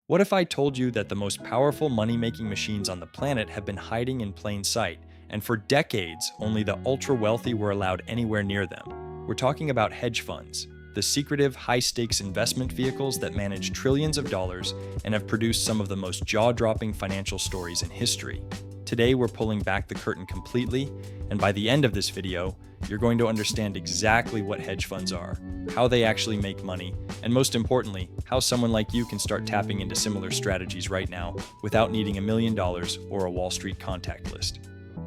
What if I told you that the most powerful money-making machines on the planet have been hiding in plain sight, and for decades, only the ultra-wealthy were allowed anywhere near them? We're talking about hedge funds, the secretive, high-stakes investment vehicles that manage trillions of dollars and have produced some of the most jaw-dropping financial stories in history. Today, we're pulling back the curtain completely, and by the end of this video, you're going to understand exactly what hedge funds are, how they actually make money, and most importantly, how someone like you can start tapping into similar strategies right now without needing $1 million or a Wall Street contact list.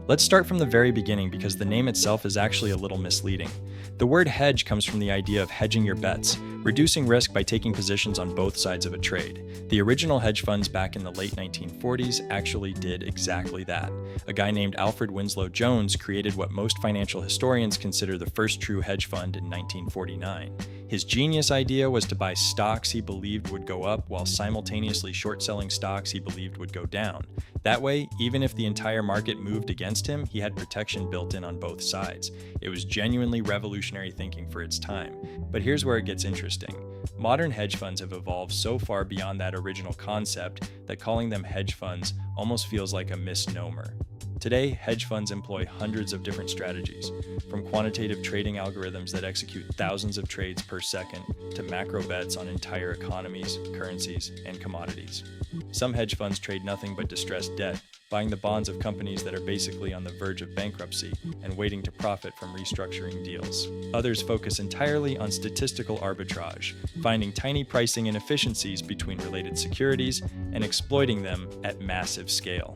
Let's start from the very beginning because the name itself is actually a little misleading. The word hedge comes from the idea of hedging your bets, reducing risk by taking positions on both sides of a trade. The original hedge funds back in the late 1940s actually did exactly that. A guy named Alfred Winslow Jones created what most financial historians consider the first true hedge fund in 1949. His genius idea was to buy stocks he believed would go up while simultaneously short-selling stocks he believed would go down. That way, even if the entire market moved against him, he had protection built in on both sides. It was genuinely revolutionary thinking for its time. But here's where it gets interesting. Modern hedge funds have evolved so far beyond that original concept that calling them hedge funds almost feels like a misnomer. Today, hedge funds employ hundreds of different strategies, from quantitative trading algorithms that execute thousands of trades per second to macro bets on entire economies, currencies, and commodities. Some hedge funds trade nothing but distressed debt, buying the bonds of companies that are basically on the verge of bankruptcy and waiting to profit from restructuring deals. Others focus entirely on statistical arbitrage, finding tiny pricing inefficiencies between related securities and exploiting them at massive scale.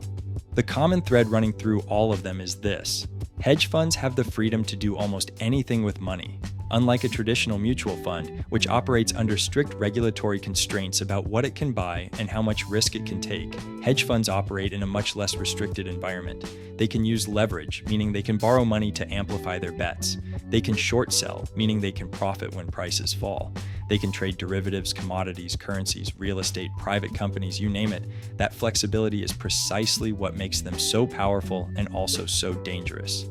The common thread running through all of them is this: hedge funds have the freedom to do almost anything with money. Unlike a traditional mutual fund, which operates under strict regulatory constraints about what it can buy and how much risk it can take, hedge funds operate in a much less restricted environment. They can use leverage, meaning they can borrow money to amplify their bets. They can short sell, meaning they can profit when prices fall. They can trade derivatives, commodities, currencies, real estate, private companies, you name it. That flexibility is precisely what makes them so powerful and also so dangerous.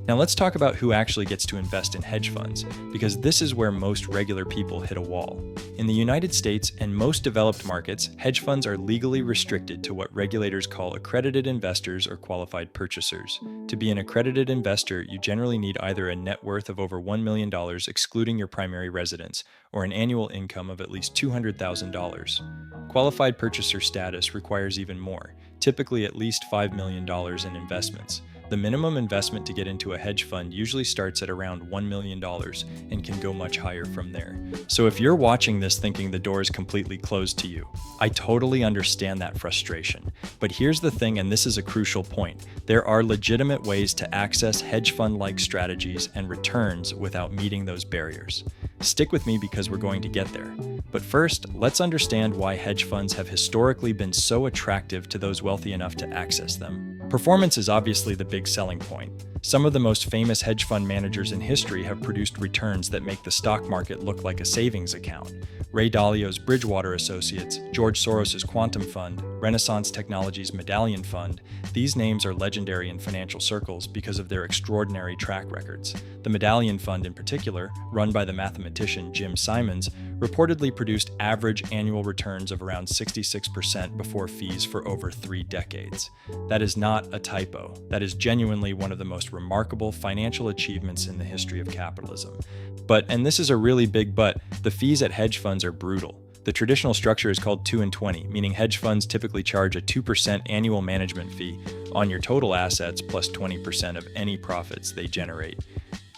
Now let's talk about who actually gets to invest in hedge funds, because this is where most regular people hit a wall. In the United States and most developed markets, hedge funds are legally restricted to what regulators call accredited investors or qualified purchasers. To be an accredited investor, you generally need either a net worth of over $1 million excluding your primary residence, or an annual income of at least $200,000. Qualified purchaser status requires even more, typically at least $5 million in investments. The minimum investment to get into a hedge fund usually starts at around $1 million and can go much higher from there. So if you're watching this thinking the door is completely closed to you, I totally understand that frustration. But here's the thing, and this is a crucial point. There are legitimate ways to access hedge fund-like strategies and returns without meeting those barriers. Stick with me because we're going to get there. But first, let's understand why hedge funds have historically been so attractive to those wealthy enough to access them. Performance is obviously the big selling point. Some of the most famous hedge fund managers in history have produced returns that make the stock market look like a savings account. Ray Dalio's Bridgewater Associates, George Soros's Quantum Fund, Renaissance Technologies' Medallion Fund. These names are legendary in financial circles because of their extraordinary track records. The Medallion Fund in particular, run by the mathematician Jim Simons, reportedly produced average annual returns of around 66% before fees for over 3 decades. That is not a typo. That is genuinely one of the most remarkable financial achievements in the history of capitalism. But, and this is a really big but, the fees at hedge funds are brutal. The traditional structure is called 2 and 20, meaning hedge funds typically charge a 2% annual management fee on your total assets plus 20% of any profits they generate.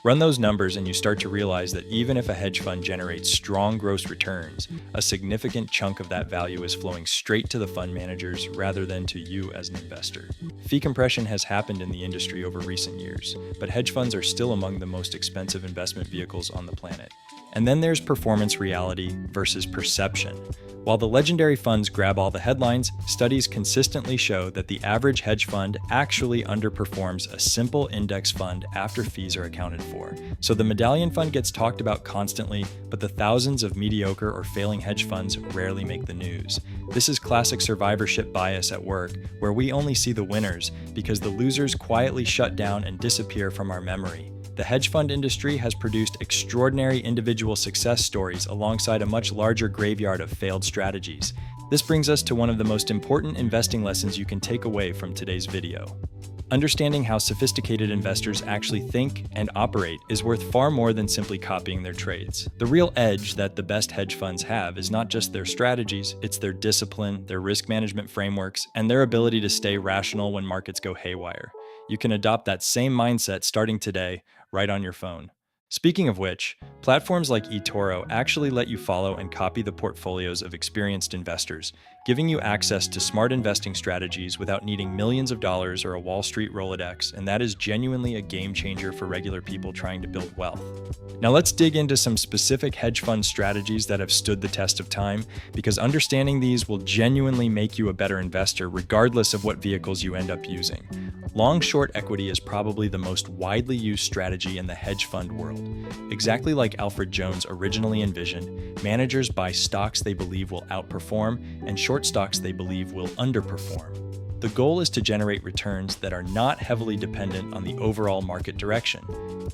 Run those numbers and you start to realize that even if a hedge fund generates strong gross returns, a significant chunk of that value is flowing straight to the fund managers rather than to you as an investor. Fee compression has happened in the industry over recent years, but hedge funds are still among the most expensive investment vehicles on the planet. And then there's performance reality versus perception. While the legendary funds grab all the headlines, studies consistently show that the average hedge fund actually underperforms a simple index fund after fees are accounted for. So the Medallion Fund gets talked about constantly, but the thousands of mediocre or failing hedge funds rarely make the news. This is classic survivorship bias at work, where we only see the winners because the losers quietly shut down and disappear from our memory. The hedge fund industry has produced extraordinary individual success stories alongside a much larger graveyard of failed strategies. This brings us to one of the most important investing lessons you can take away from today's video. Understanding how sophisticated investors actually think and operate is worth far more than simply copying their trades. The real edge that the best hedge funds have is not just their strategies, it's their discipline, their risk management frameworks, and their ability to stay rational when markets go haywire. You can adopt that same mindset starting today, right on your phone. Speaking of which, platforms like eToro actually let you follow and copy the portfolios of experienced investors, giving you access to smart investing strategies without needing millions of dollars or a Wall Street Rolodex, and that is genuinely a game changer for regular people trying to build wealth. Now let's dig into some specific hedge fund strategies that have stood the test of time, because understanding these will genuinely make you a better investor regardless of what vehicles you end up using. Long-short equity is probably the most widely used strategy in the hedge fund world. Exactly like Alfred Jones originally envisioned, managers buy stocks they believe will outperform and short stocks they believe will underperform. The goal is to generate returns that are not heavily dependent on the overall market direction.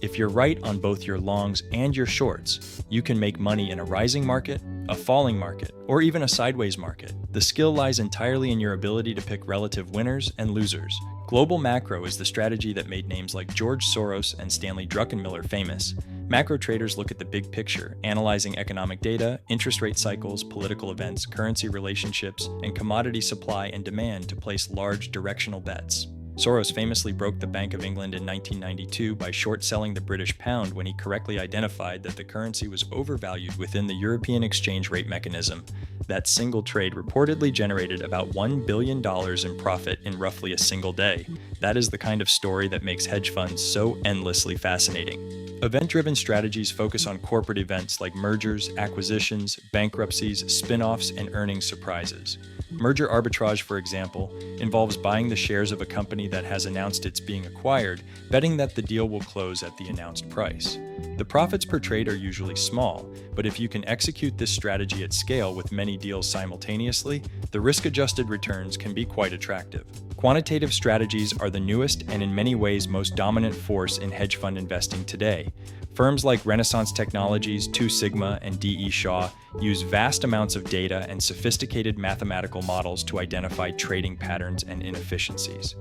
If you're right on both your longs and your shorts, you can make money in a rising market, a falling market, or even a sideways market. The skill lies entirely in your ability to pick relative winners and losers. Global macro is the strategy that made names like George Soros and Stanley Druckenmiller famous. Macro traders look at the big picture, analyzing economic data, interest rate cycles, political events, currency relationships, and commodity supply and demand to place large directional bets. Soros famously broke the Bank of England in 1992 by short-selling the British pound when he correctly identified that the currency was overvalued within the European exchange rate mechanism. That single trade reportedly generated about $1 billion in profit in roughly a single day. That is the kind of story that makes hedge funds so endlessly fascinating. Event-driven strategies focus on corporate events like mergers, acquisitions, bankruptcies, spin-offs, and earnings surprises. Merger arbitrage, for example, involves buying the shares of a company that has announced it's being acquired, betting that the deal will close at the announced price. The profits per trade are usually small, but if you can execute this strategy at scale with many deals simultaneously, the risk-adjusted returns can be quite attractive. Quantitative strategies are the newest and in many ways most dominant force in hedge fund investing today. Firms like Renaissance Technologies, Two Sigma, and D.E. Shaw use vast amounts of data and sophisticated mathematical models to identify trading patterns and inefficiencies.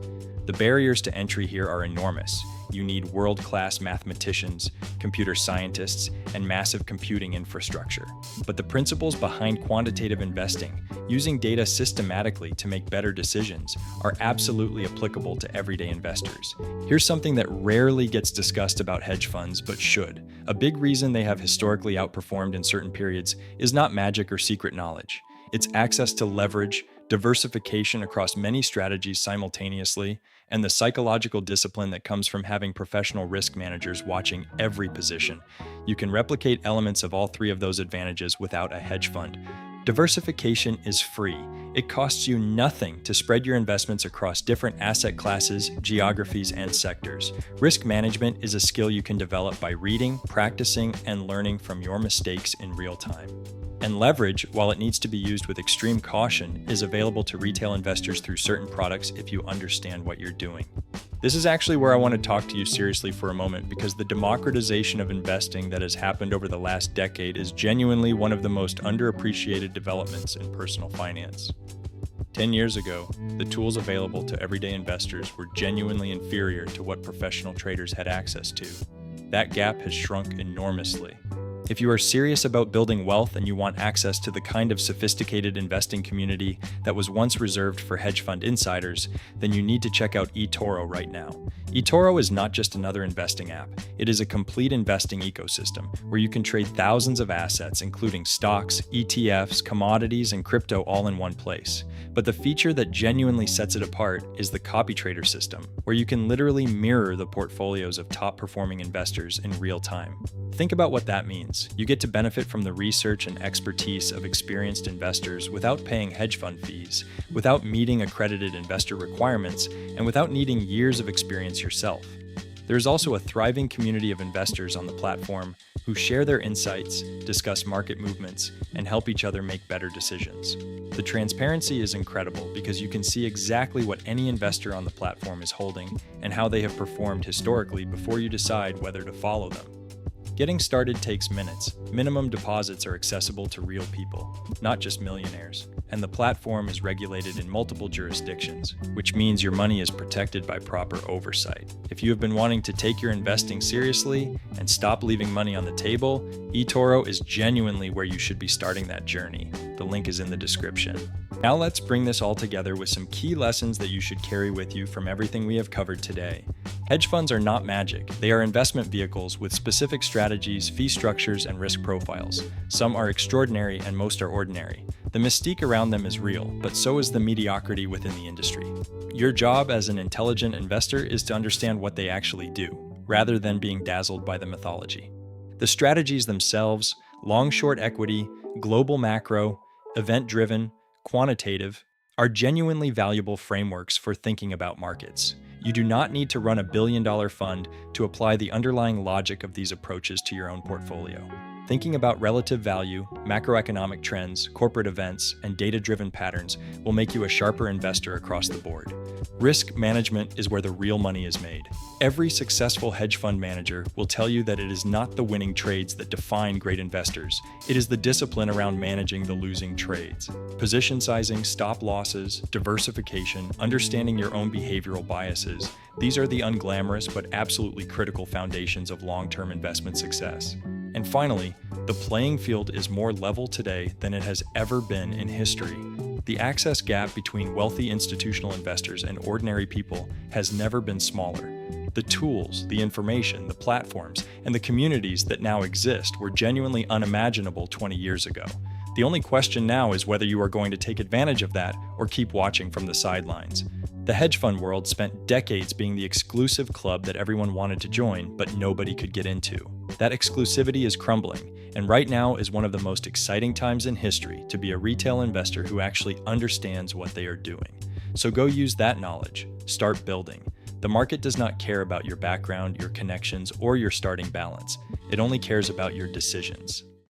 The barriers to entry here are enormous. You need world-class mathematicians, computer scientists, and massive computing infrastructure. But the principles behind quantitative investing, using data systematically to make better decisions, are absolutely applicable to everyday investors. Here's something that rarely gets discussed about hedge funds, but should. A big reason they have historically outperformed in certain periods is not magic or secret knowledge. It's access to leverage, diversification across many strategies simultaneously, and the psychological discipline that comes from having professional risk managers watching every position. You can replicate elements of all three of those advantages without a hedge fund. Diversification is free. It costs you nothing to spread your investments across different asset classes, geographies, and sectors. Risk management is a skill you can develop by reading, practicing, and learning from your mistakes in real time. And leverage, while it needs to be used with extreme caution, is available to retail investors through certain products if you understand what you're doing. This is actually where I want to talk to you seriously for a moment, because the democratization of investing that has happened over the last decade is genuinely one of the most underappreciated developments in personal finance. 10 years ago, the tools available to everyday investors were genuinely inferior to what professional traders had access to. That gap has shrunk enormously. If you are serious about building wealth and you want access to the kind of sophisticated investing community that was once reserved for hedge fund insiders, then you need to check out eToro right now. eToro is not just another investing app. It is a complete investing ecosystem where you can trade thousands of assets, including stocks, ETFs, commodities, and crypto all in one place. But the feature that genuinely sets it apart is the copy trader system, where you can literally mirror the portfolios of top-performing investors in real time. Think about what that means. You get to benefit from the research and expertise of experienced investors without paying hedge fund fees, without meeting accredited investor requirements, and without needing years of experience yourself. There is also a thriving community of investors on the platform who share their insights, discuss market movements, and help each other make better decisions. The transparency is incredible because you can see exactly what any investor on the platform is holding and how they have performed historically before you decide whether to follow them. Getting started takes minutes. Minimum deposits are accessible to real people, not just millionaires. and the platform is regulated in multiple jurisdictions, which means your money is protected by proper oversight. If you have been wanting to take your investing seriously and stop leaving money on the table, eToro is genuinely where you should be starting that journey. The link is in the description. Now let's bring this all together with some key lessons that you should carry with you from everything we have covered today. Hedge funds are not magic. They are investment vehicles with specific strategies, fee structures, and risk profiles. Some are extraordinary and most are ordinary. The mystique around them is real, but so is the mediocrity within the industry. Your job as an intelligent investor is to understand what they actually do, rather than being dazzled by the mythology. The strategies themselves, long-short equity, global macro, event-driven, quantitative, are genuinely valuable frameworks for thinking about markets. You do not need to run a billion-dollar fund to apply the underlying logic of these approaches to your own portfolio. Thinking about relative value, macroeconomic trends, corporate events, and data-driven patterns will make you a sharper investor across the board. Risk management is where the real money is made. Every successful hedge fund manager will tell you that it is not the winning trades that define great investors. It is the discipline around managing the losing trades. Position sizing, stop losses, diversification, understanding your own behavioral biases, these are the unglamorous but absolutely critical foundations of long-term investment success. And finally, the playing field is more level today than it has ever been in history. The access gap between wealthy institutional investors and ordinary people has never been smaller. The tools, the information, the platforms, and the communities that now exist were genuinely unimaginable 20 years ago. The only question now is whether you are going to take advantage of that or keep watching from the sidelines. The hedge fund world spent decades being the exclusive club that everyone wanted to join, but nobody could get into. That exclusivity is crumbling, and right now is one of the most exciting times in history to be a retail investor who actually understands what they are doing. So go use that knowledge. Start building. The market does not care about your background, your connections, or your starting balance. It only cares about your decisions.